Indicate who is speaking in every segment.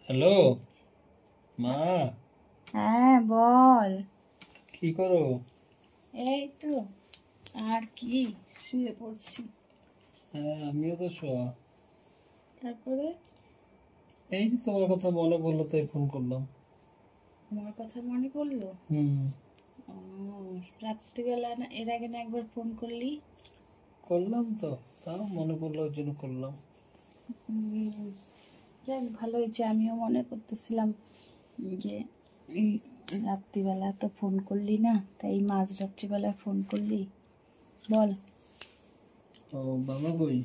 Speaker 1: Hello মা।
Speaker 2: হ্যাঁ বল।
Speaker 1: কি করো?
Speaker 2: এই তো, আর কি, শুয়ে পড়ছি।
Speaker 1: হ্যাঁ আমিও তো শোয়া।
Speaker 2: তারপরে
Speaker 1: এই যে তোমার কথা মনে পড়লো তাই ফোন করলাম।
Speaker 2: আমার কথা মনে পড়লো?
Speaker 1: হুম।
Speaker 2: ও, রাত্রিবেলা না, এর আগে না একবার ফোন করলি?
Speaker 1: করলাম তো, তাও মনে পড়লো ওই জন্য করলাম।
Speaker 2: উম, যাক ভালো হয়েছে, আমিও মনে করতেছিলাম যে এই রাত্রিবেলা তো ফোন করলি না, তাই মাঝ রাত্রিবেলা ফোন করলি। বল।
Speaker 1: ও বাবা কই?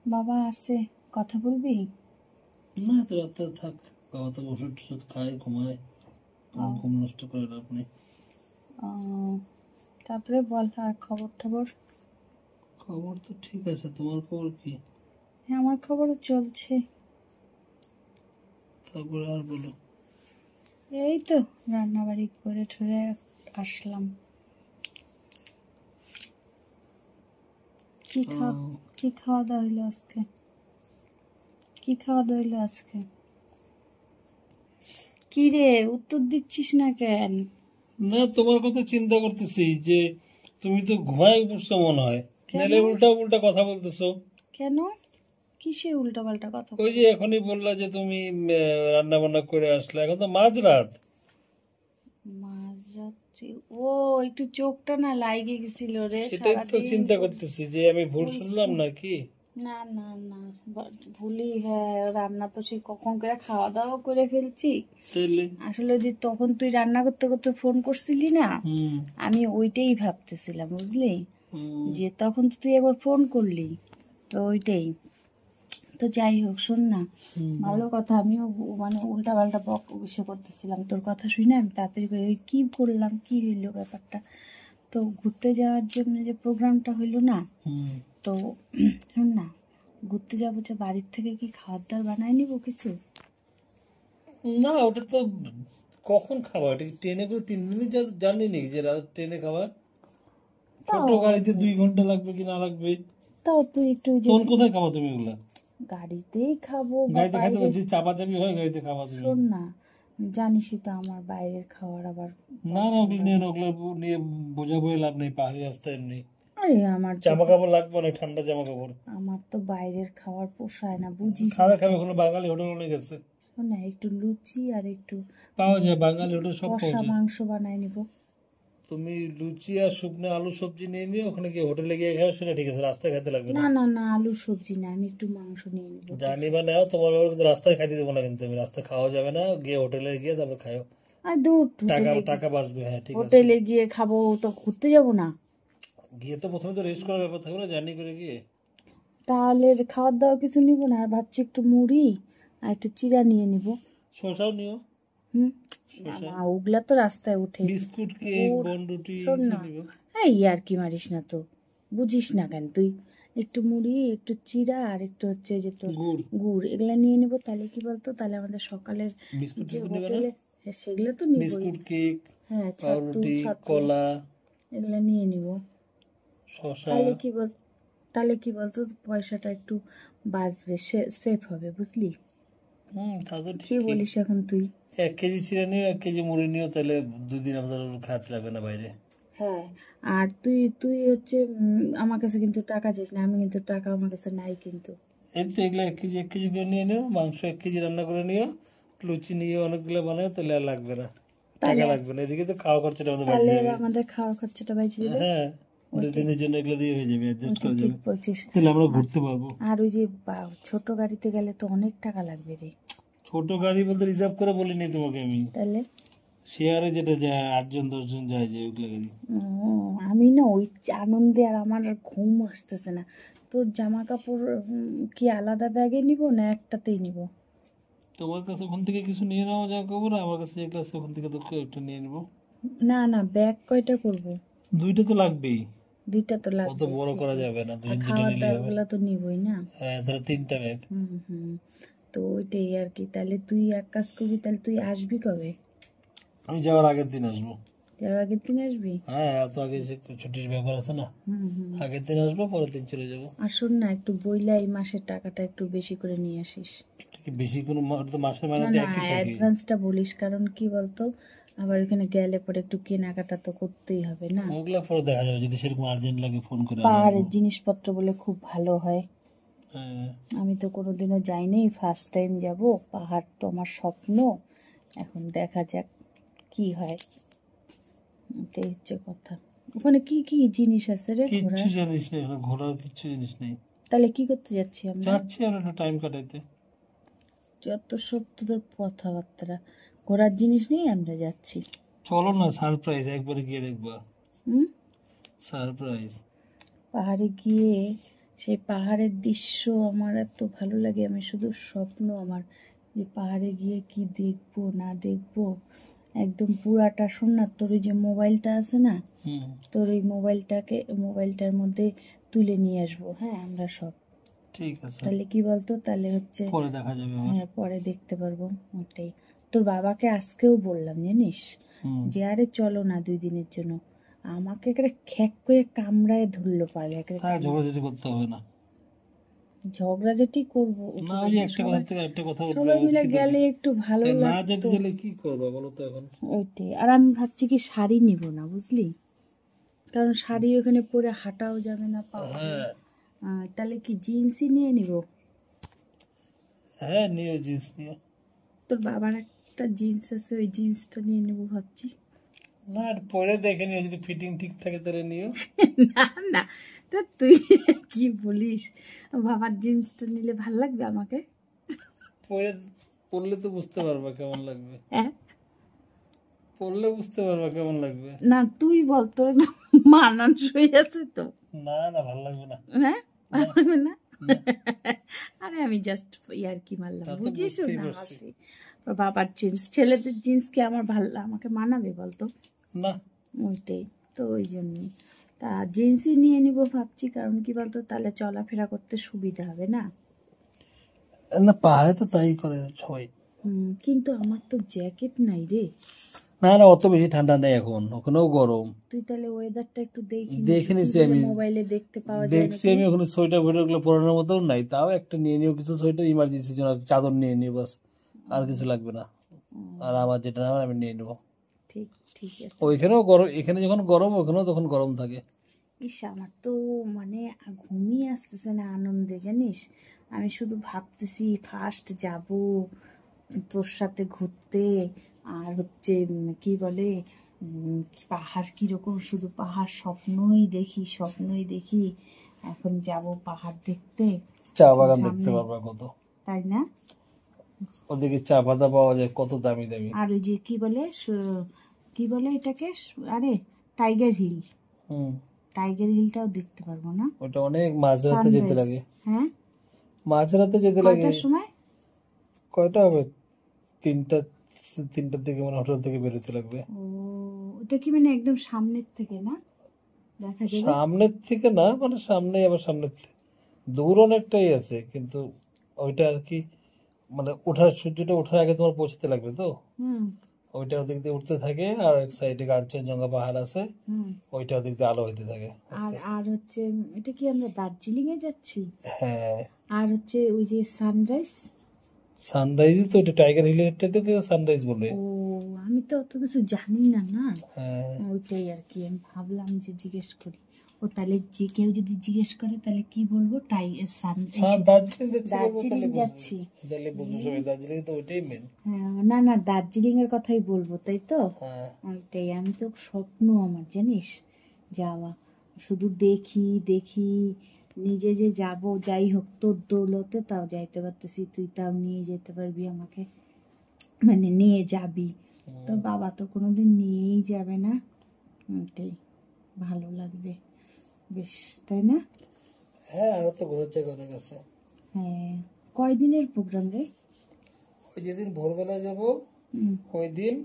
Speaker 2: বাবা আছে, কথা বলবি?
Speaker 1: না তো রাতে থাক, বাবা তো ওষুধ টষুধ খায় ঘুমায়, তোমার ঘুম নষ্ট করে লাভ নেই।
Speaker 2: ও, তারপরে বল, আর খবর টবর?
Speaker 1: খবর তো ঠিক আছে, তোমার খবর কি?
Speaker 2: হ্যাঁ, আমার খবরও চলছে।
Speaker 1: তারপরে আর বলো।
Speaker 2: এই তো রান্না বাড়ি করে ঠরে আসলাম। কি খা
Speaker 1: ও,
Speaker 2: কি খাওয়া দাওয়া হইলো আজকে? কি খাওয়া দাওয়া হইলো আজকে? কি রে, উত্তর দিচ্ছিস না কেন?
Speaker 1: না তোমার কথা চিন্তা করতেছি যে তুমি তো ঘুমায় পড়ছো মনে হয়,
Speaker 2: কেন?
Speaker 1: নাহলে উল্টা উল্টা কথা বলতেছো।
Speaker 2: কেন? কিসের উল্টা পাল্টা কথা
Speaker 1: ওই যে এখনই বললা যে তুমি রান্না বান্না করে আসলে, এখন তো মাঝরাত।
Speaker 2: মাঝরাত্রি? ও, একটু চোখটা না লাইগে গেছিল রে,
Speaker 1: সেটাই তো
Speaker 2: সারাদিন
Speaker 1: চিন্তা করতেছি যে আমি ভুল শুনলাম
Speaker 2: পরিশ্রম।
Speaker 1: নাকি।
Speaker 2: না না না, ভুলি, হ্যাঁ, রান্না তো সেই কখন করে খাওয়া দাওয়া করে ফেলছি।
Speaker 1: তাইলে
Speaker 2: আসলে যে তখন তুই রান্না করতে করতে ফোন করছিলি না,
Speaker 1: হুম
Speaker 2: আমি ওইটাই ভাবতেছিলাম, বুঝলি?
Speaker 1: হুম
Speaker 2: যে তখন তো তুই একবার ফোন করলি, তো ওইটাই। তো যাই হোক, শোন না,
Speaker 1: হুম
Speaker 2: ভালো কথা, আমিও মানে উল্টা পাল্টা বক বিষয় করতেছিলাম, তোর কথা শুনে আমি তাড়াতাড়ি করে ওই কি করলাম, কি হইলো ব্যাপারটা। তো ঘুরতে যাওয়ার জন্য যে প্রোগ্রামটা হইলো না,
Speaker 1: হুম।
Speaker 2: তো শোন না, ঘুরতে যাবো, যে বাড়ির থেকে কি খাবার দাবার বানায় নিবো কিছু?
Speaker 1: না ওটা তো কখন খাবার, এটা কি ট্রেনে করে 3 দিনই জার্নি নাকি যে রাত ট্রেনে খাবার? ছোট
Speaker 2: তাও
Speaker 1: গাড়িতে 2 ঘন্টা লাগবে কি না লাগবে?
Speaker 2: তাও তুই একটু ওই যে
Speaker 1: তখন কোথায় খাবা তুমি ওগুলা?
Speaker 2: গাড়িতেই খাবো বা
Speaker 1: গাড়িতে খাইতে
Speaker 2: বাইরে।
Speaker 1: পারছি, চাপাচাপি হয় গাড়িতে খাবা তুমি?
Speaker 2: শোন না, জানিসই তো আমার বাইরের খাবার আবার
Speaker 1: না না,
Speaker 2: পছন্দ
Speaker 1: ওগুলো নিয়ে
Speaker 2: না।
Speaker 1: না, ওগুলো নিয়ে বোঝা বয়ে লাভ নেই, পাহাড়ি রাস্তায় এমনি
Speaker 2: আরে আমার তো
Speaker 1: জামা কাপড় লাগবে, অনেক ঠান্ডা জামা কাপড়।
Speaker 2: আমার তো বাইরের খাবার পোষায় না, বুঝিস
Speaker 1: খাবে
Speaker 2: না
Speaker 1: খাবে,
Speaker 2: কেন।
Speaker 1: ওখানে বাঙালি হোটেল অনেক আছে,
Speaker 2: শোন না, একটু লুচি আর একটু
Speaker 1: পাওয়া যায় বাঙালি হোটেল, সব পাওয়া
Speaker 2: কষা
Speaker 1: যায়।
Speaker 2: মাংস বানায় নিব।
Speaker 1: তুমি লুচি আর শুকনো আলু সবজি নিয়ে নিও, ওখানে গিয়ে হোটেলে গিয়ে খাও, সেটা ঠিক আছে, রাস্তায় খেতে লাগবে
Speaker 2: না
Speaker 1: না।
Speaker 2: না না, আলু সবজি না, আমি একটু মাংস নিয়ে নিব।
Speaker 1: জানি বা নাও, তোমার বাবার কিন্তু রাস্তায় খাইতে দেবো না, কিন্তু আমি রাস্তায় খাওয়া যাবে না, গিয়ে হোটেলে গিয়ে তারপর খাও।
Speaker 2: আর দূর,
Speaker 1: টাকা
Speaker 2: হোটেলে
Speaker 1: টাকা বাঁচবে, হ্যাঁ ঠিক আছে।
Speaker 2: হোটেলে গিয়ে খাবো তো ঘুরতে যাব না?
Speaker 1: গিয়ে তো প্রথমে তো রেস্ট করার ব্যাপার থাকবে না, জার্নি করে গিয়ে।
Speaker 2: তাহলে খাওয়ার দাওয়ার কিছু নিব না, আর ভাবছি একটু মুড়ি আর একটু চিড়া নিয়ে নিব।
Speaker 1: শসাও নিও।
Speaker 2: হুম। না
Speaker 1: শসা,
Speaker 2: না, ওগুলা তো রাস্তায় উঠে।
Speaker 1: বিস্কুট, কেক,
Speaker 2: গুড়।
Speaker 1: বনরুটি
Speaker 2: শোন
Speaker 1: এগুলো
Speaker 2: না,
Speaker 1: নিও।
Speaker 2: এই আর কি মারিস না তো, বুঝিস না কেন তুই? একটু মুড়ি, একটু চিড়া আর একটু হচ্ছে যে তোর
Speaker 1: গুড়,
Speaker 2: গুড়, এগুলা নিয়ে নেবো। তাহলে কি বলতো, তাহলে আমাদের সকালের
Speaker 1: বিস্কুট
Speaker 2: যে
Speaker 1: টিস্কুট নিবে না?
Speaker 2: হোটেলে, হ্যাঁ সেগুলো তো নিবই।
Speaker 1: বিস্কুট, কেক,
Speaker 2: হ্যাঁ, ছাতু
Speaker 1: পাউরুটি,
Speaker 2: ছাতু
Speaker 1: কলা,
Speaker 2: এগুলা নিয়ে নিব।
Speaker 1: শসা।
Speaker 2: তাহলে কি বল, তাহলে কি বলতো, পয়সাটা একটু বাঁচবে, সেফ হবে, বুঝলি?
Speaker 1: তা তো
Speaker 2: কি
Speaker 1: ঠিকই।
Speaker 2: বলিস এখন তুই?
Speaker 1: 1 কেজি চিড়া নিও, 1 কেজি মুড়ি নিও, তাহলে 2 দিন আমাদের খাওয়াতে লাগবে না বাইরে।
Speaker 2: হ্যাঁ, আর তুই তুই হচ্ছে আমার কাছে কিন্তু টাকা চাইস না, আমি কিন্তু টাকা আমার কাছে নাই কিন্তু।
Speaker 1: এই তো এগুলো 1 কেজি করে নিয়ে নিও, মাংস 1 কেজি রান্না করে নিও, লুচি নিয়ে অনেকগুলো বানাও, তাহলে আর লাগবে না, টাকা
Speaker 2: তাহলে
Speaker 1: লাগবে না, এদিকে তো খাওয়া খরচাটা আমাদের বেঁচে
Speaker 2: তাহলে
Speaker 1: যাবে।
Speaker 2: আমাদের খাওয়ার খরচাটা বেঁচে যাবে।
Speaker 1: হ্যাঁ,
Speaker 2: ওইটাই,
Speaker 1: 2 দিনের জন্য এগুলো দিয়ে হয়ে যাবে, অ্যাডজাস্ট
Speaker 2: ওইটা
Speaker 1: করা
Speaker 2: ঠিক
Speaker 1: যাবে,
Speaker 2: বলছিস।
Speaker 1: তাহলে আমরা
Speaker 2: আর
Speaker 1: ঘুরতে পারবো।
Speaker 2: আর ওই যে ছোট গাড়িতে গেলে তো অনেক টাকা লাগবে রে।
Speaker 1: ছোট গাড়ি বলতে রিজার্ভ করে বলিনি তোমাকে আমি,
Speaker 2: তাহলে
Speaker 1: শেয়ারে যেটা যায় 8 জন 10 জন যায় যে ওইগুলো গাড়ি।
Speaker 2: আমি না ওই আনন্দে আর আমার আর ঘুম আসতেছে না। তোর জামা কাপড় কি আলাদা ব্যাগে নিব না একটাতেই নিব?
Speaker 1: তোমার কাছে ওখান থেকে কিছু নিয়ে নাও যা খবর, আমার কাছে যেগুলো আছে ওখান থেকে তো একটা নিয়ে নিবো।
Speaker 2: না না, ব্যাগ কয়টা করব?
Speaker 1: 2টা তো লাগবেই,
Speaker 2: দুইটা তো
Speaker 1: অত
Speaker 2: লাগবে
Speaker 1: বড় করা
Speaker 2: ঠিকই।
Speaker 1: যাবে না,
Speaker 2: আর
Speaker 1: 2 2টা
Speaker 2: খাওয়ার
Speaker 1: নিলেই
Speaker 2: দাওয়ার
Speaker 1: হবে।
Speaker 2: গুলা তো নিবই না।
Speaker 1: হ্যাঁ তাহলে 3টা ব্যাগ।
Speaker 2: হুম হুম। তো ওইটাই আর কি, তাহলে তুই এক কাজ করবি, তাহলে তুই আসবি কবে?
Speaker 1: আমি যাওয়ার আগের দিন আসবো।
Speaker 2: এর আগের দিন আসবি?
Speaker 1: হ্যাঁ, এত আগে যে ছুটির ব্যাপার আছে না, আগের দিন আসবো, পরের দিন চলে যাবো।
Speaker 2: আর শোন না, একটু বইলা এই মাসের টাকাটা একটু বেশি করে নিয়ে আসিস।
Speaker 1: কি বেশি কোনো ওটা তো মাসের মানে
Speaker 2: না
Speaker 1: তো
Speaker 2: না,
Speaker 1: একই থাকে।
Speaker 2: অ্যাডভান্সটা বলিস, কারণ কি বলতো, আবার ওখানে গেলে পরে একটু কেনাকাটা তো করতেই হবে না।
Speaker 1: ওগুলা পরে দেখা যাবে, যদি সেরকম আর্জেন্ট লাগে ফোন করে
Speaker 2: পাহাড়ের জিনিসপত্র বলে খুব ভালো হয়।
Speaker 1: হ্যাঁ,
Speaker 2: আমি তো কোনোদিনও যাইনি, ফার্স্ট টাইম যাব। পাহাড় তো আমার স্বপ্ন, এখন দেখা যাক কি হয়। এটাই হচ্ছে কথা। ওখানে কি কি জিনিস আছে রে
Speaker 1: কিচ্ছু
Speaker 2: ঘোরার?
Speaker 1: জিনিস নেই ওখানে, ঘোরার কিচ্ছু জিনিস নেই।
Speaker 2: তাহলে কি করতে যাচ্ছি আমরা?
Speaker 1: যাচ্ছি আমরা একটু টাইম কাটাইতে।
Speaker 2: যত সব তোদের কথাবার্তা, ঘোরার জিনিস নেই, আমরা যাচ্ছি।
Speaker 1: চলো না, সারপ্রাইজ, একবারে গিয়ে দেখবা।
Speaker 2: হুম,
Speaker 1: সারপ্রাইজ।
Speaker 2: পাহাড়ে গিয়ে সেই পাহাড়ের দৃশ্য আমার এত ভালো লাগে, আমি শুধু স্বপ্ন আমার যে পাহাড়ে গিয়ে কি দেখবো না দেখবো। একদম পুরাটা। শোন না, তোর ওই যে মোবাইলটা আছে না,
Speaker 1: হুম,
Speaker 2: তোর ওই মোবাইলটার মধ্যে তুলে নিয়ে আসবো, হ্যাঁ আমরা সব।
Speaker 1: ঠিক আছে,
Speaker 2: তাহলে কি বলতো, তাহলে হচ্ছে
Speaker 1: পরে দেখা যাবে আবার।
Speaker 2: হ্যাঁ পরে দেখতে পারবো। ওটাই। তোর বাবাকে আজকেও বললাম জানিস,
Speaker 1: হুম,
Speaker 2: যে আরে চলো না 2 দিনের জন্য। আমাকে একেবারে খ্যাক করে কামড়ায় ধরলো পালে একেবারে।
Speaker 1: হ্যাঁ, ঝগড়াঝাটি করতে হবে না।
Speaker 2: ঝগড়াঝাটি করবো
Speaker 1: না, ওই যে একটা কথা থেকে একটা কথা উঠবে,
Speaker 2: সবাই
Speaker 1: ও
Speaker 2: মিলে
Speaker 1: কি
Speaker 2: গেলে
Speaker 1: দেখবে?
Speaker 2: একটু ভালো
Speaker 1: না যেতে
Speaker 2: লাগতো।
Speaker 1: চাইলে কি করবা বলো তো এখন?
Speaker 2: ওইটাই। আর আমি ভাবছি কি শাড়ি নিব না, বুঝলি, কারণ শাড়ি ওখানে পরে হাঁটাও যাবে না পাহাড়ে।
Speaker 1: হ্যাঁ,
Speaker 2: তাহলে কি জিন্সই নিয়ে নিব?
Speaker 1: হ্যাঁ, নিও জিন্স নিও।
Speaker 2: তোর বাবার একটা জিন্স আছে, ওই জিন্সটা নিয়ে নেবো ভাবছি।
Speaker 1: না, আর পরে দেখে নিও, যদি ফিটিং ঠিক থাকে তাহলে নিও।
Speaker 2: না না, তা তুই কি বলিস, বাবার জিন্সটা নিলে ভাল লাগবে আমাকে?
Speaker 1: পরে পরলে তো বুঝতে পারবা কেমন লাগবে,
Speaker 2: হ্যাঁ,
Speaker 1: পরলে বুঝতে পারবা কেমন লাগবে।
Speaker 2: না তুই বল, তোর মানানসই আছে তো?
Speaker 1: না না, ভালো লাগবে না।
Speaker 2: হ্যাঁ, ভালো লাগবে না? আরে আমি জাস্ট ইয়ার কি মারলাম,
Speaker 1: তা তো
Speaker 2: বুঝিস
Speaker 1: বুঝতেই
Speaker 2: না
Speaker 1: পারছি।
Speaker 2: হাসি। তোর বাবার জিন্স, ছেলেদের জিন্স কি আমার আমাকে মানাবে বলতো?
Speaker 1: না,
Speaker 2: ওইটাই তো, ওই জন্যই তা জিন্সই নিয়ে নিব ভাবছি। কারণ কি বলতো, তাহলে চলাফেরা করতে সুবিধা হবে না।
Speaker 1: না, পাহাড়ে তো তাই করে সবাই।
Speaker 2: কিন্তু আমার তো জ্যাকেট নাই রে।
Speaker 1: না না, অত বেশি ঠান্ডা নেই এখন, ওখানেও গরম।
Speaker 2: তুই তাহলে ওয়েদারটা একটু
Speaker 1: দেখে নিছি আমি,
Speaker 2: মোবাইলে দেখতে পাওয়া যায়
Speaker 1: দেখছি
Speaker 2: নাকি?
Speaker 1: আমি, ওখানে সোয়েটার ফোয়েটার গুলো পরানোর মতো নাই, তাও একটা নিয়ে নিও, কিছু সোয়েটার ইমার্জেন্সির জন্য, চাদর নিয়ে নিও বাস, আর কিছু লাগবে না। আর আমার যেটা না আমি নিয়ে নেবো।
Speaker 2: ঠিক ঠিক আছে।
Speaker 1: ওইখানেও গরম, এখানে যখন গরম ওখানেও তখন গরম থাকে।
Speaker 2: ইস, আমার তো মানে ঘুমিয়ে আসতেছে না আনন্দে, জানিস। আমি শুধু ভাবতেছি ফার্স্ট যাব তোর সাথে ঘুরতে। আর হচ্ছে কি বলে, পাহাড় কিরকম, শুধু পাহাড় স্বপ্নই দেখি স্বপ্নই দেখি। এখন যাব পাহাড় দেখতে,
Speaker 1: চা বাগান দেখতে
Speaker 2: সামনে,
Speaker 1: পারবা কত,
Speaker 2: তাই না?
Speaker 1: ওদিকে চা পাতা পাওয়া যায় কত দামি দামি।
Speaker 2: আর ওই যে কি বলে কি বলে এটাকে, আরে টাইগার হিল,
Speaker 1: হুম,
Speaker 2: টাইগার হিলটাও দেখতে পারবো না?
Speaker 1: ওটা অনেক মাঝরাতে যেতে
Speaker 2: সানরাইজ,
Speaker 1: লাগে,
Speaker 2: হ্যাঁ।
Speaker 1: মাঝরাতে যেতে লাগে।
Speaker 2: কয়টার সময়?
Speaker 1: কয়টা হবে, 3টা, 3টার দিকে মানে হোটেল থেকে বেরোতে লাগবে।
Speaker 2: ও, ওটা কি মানে একদম সামনের থেকে না দেখা যাবে?
Speaker 1: সামনের থেকে না, মানে সামনে, আবার সামনের থেকে দূর অনেকটাই আছে, কিন্তু ওইটা আর কি, মানে সূর্যটা ওঠার আগে তোমার পৌঁছতে লাগবে তো।
Speaker 2: হুম
Speaker 1: ওইটা ওদিক দিয়ে উঠতে থাকে, আর এক সাইডে কাঞ্চনজঙ্ঘা পাহাড় আছে,
Speaker 2: হুম।
Speaker 1: ওইটা ওদিক দিয়ে আলো হইতে থাকে
Speaker 2: আর
Speaker 1: আস্তে আস্তে।
Speaker 2: আর হচ্ছে এটা কি আমরা দার্জিলিং এ যাচ্ছি?
Speaker 1: হ্যাঁ,
Speaker 2: আর হচ্ছে ওই যে সানরাইজ।
Speaker 1: সানরাইজ তো, ওইটা টাইগার হিলেরটা তো কেউ সানরাইজ বলে।
Speaker 2: ও, আমি তো অত কিছু জানি না না।
Speaker 1: হ্যাঁ,
Speaker 2: ওইটাই আর কি, আমি ভাবলাম যে জিজ্ঞেস করি। ও তাহলে যে কেউ যদি জিজ্ঞেস করে তাহলে কি বলবো,
Speaker 1: দার্জিলিং যাচ্ছি বলবো,
Speaker 2: দার্জিলিং
Speaker 1: তাহলে
Speaker 2: যাচ্ছি।
Speaker 1: তাহলে বুঝবো সবাই, দার্জিলিং তো ওইটাই মেন।
Speaker 2: হ্যাঁ, না না, দার্জিলিং এর কথাই বলবো, তাই তো?
Speaker 1: হ্যাঁ,
Speaker 2: ওইটাই, আমি তো স্বপ্ন আমার, জানিস, যাওয়া। শুধু দেখি দেখি, নিজে যে যাব, যাই হোক তোর দৌলতে তাও যাইতে পারতেছি, তুই তাও নিয়ে যেতে পারবি আমাকে, মানে নিয়ে যাবি। তোর বাবা তো কোনোদিন নিয়েই যাবে না। ওইটাই, ভালো লাগবে বেশ, তাই না?
Speaker 1: হ্যাঁ, আরো তো ঘোরার জায়গা অনেক আছে।
Speaker 2: হ্যাঁ, কয়দিনের প্রোগ্রাম রে?
Speaker 1: ওই যেদিন ভোরবেলা যাব
Speaker 2: হুম
Speaker 1: ওই দিন,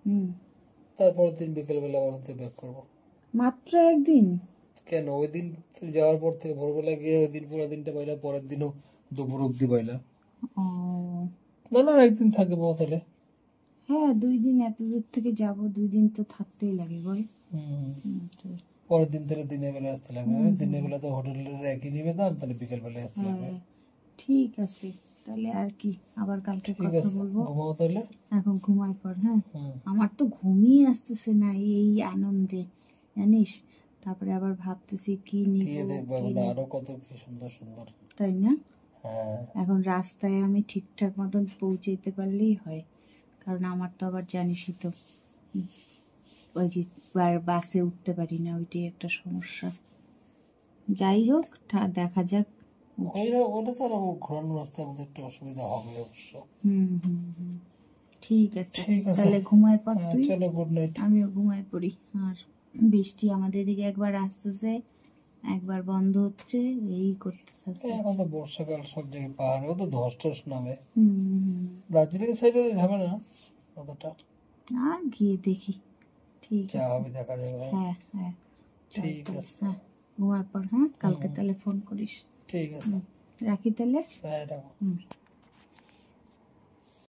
Speaker 2: হুম।
Speaker 1: তারপরের দিন বিকেলবেলা আবার হাতে ব্যাক করবো।
Speaker 2: মাত্র একদিন?
Speaker 1: কেন, ওই দিন যাওয়ার পর থেকে ভোরবেলা গিয়ে ওই দিন পুরো দিনটা পাইলা, পরের দিনও দুপুর অব্দি পাইলা।
Speaker 2: ও,
Speaker 1: না না, একদিন থাকবো তাহলে।
Speaker 2: হ্যাঁ 2 দিন এত দূর থেকে যাব, 2 দিন তো থাকতেই লাগে বল। তো
Speaker 1: পরের দিন তাহলে দিনের বেলা আসতে লাগবে। দিনের বেলা তো হোটেলের একই নিবে দাম, তাহলে বিকেল বেলায় আসতে লাগবে।
Speaker 2: হ্যাঁ ঠিক আছে, তাহলে আর কি, আবার কালকে
Speaker 1: ঠিক
Speaker 2: কথা
Speaker 1: আছে,
Speaker 2: বলবো।
Speaker 1: ঘুমাও তাহলে।
Speaker 2: এখন ঘুমাই পড়, হ্যাঁ।
Speaker 1: হুম।
Speaker 2: আমার তো ঘুমিয়ে আসতেছে না এই আনন্দে, জানিস। তারপরে আবার ভাবতেছি কি নিব
Speaker 1: গিয়ে দেখবা
Speaker 2: কি
Speaker 1: বলে
Speaker 2: নিব,
Speaker 1: আরো কত কি সুন্দর সুন্দর।
Speaker 2: তাই না?
Speaker 1: হ্যাঁ
Speaker 2: এখন রাস্তায় আমি ঠিকঠাক মতন পৌঁছাইতে পারলেই হয়, কারণ আমার তো আবার জানিসই তো, ওই যে বাসে উঠতে পারি না, ওইটাই একটা সমস্যা। যাই হোক, দেখা যাক।
Speaker 1: ওটা তো আর ঘোরানোর রাস্তার মধ্যে একটু অসুবিধা হবে অবশ্য।
Speaker 2: হুম ঠিক আছে,
Speaker 1: ঠিক আছে,
Speaker 2: তাহলে ঘুমায় পর
Speaker 1: হ্যাঁ,
Speaker 2: তুই,
Speaker 1: চলো গুড নাইট।
Speaker 2: আমিও ঘুমায় পড়ি। আর বৃষ্টি আমাদের এদিকে একবার আসতেছে একবার বন্ধ হচ্ছে, এই করতে থাকছে।
Speaker 1: এখন তো বর্ষাকাল, সব জায়গায় পাহাড়েও তো ধস টস নামে।
Speaker 2: হুম
Speaker 1: দার্জিলিং সাইডে ঝামেলা না অতটা,
Speaker 2: আর গিয়ে দেখি। ঠিক
Speaker 1: যা
Speaker 2: আছে,
Speaker 1: হবে দেখা যাবে।
Speaker 2: হ্যাঁ হ্যাঁ চল
Speaker 1: ঠিক
Speaker 2: তাহলে,
Speaker 1: আছে,
Speaker 2: হ্যাঁ ঘুমার পর, হ্যাঁ কালকে
Speaker 1: হুম।
Speaker 2: তাহলে ফোন করিস।
Speaker 1: ঠিক আছে,
Speaker 2: রাখি তাহলে।
Speaker 1: হ্যাঁ রাখো।
Speaker 2: হুম।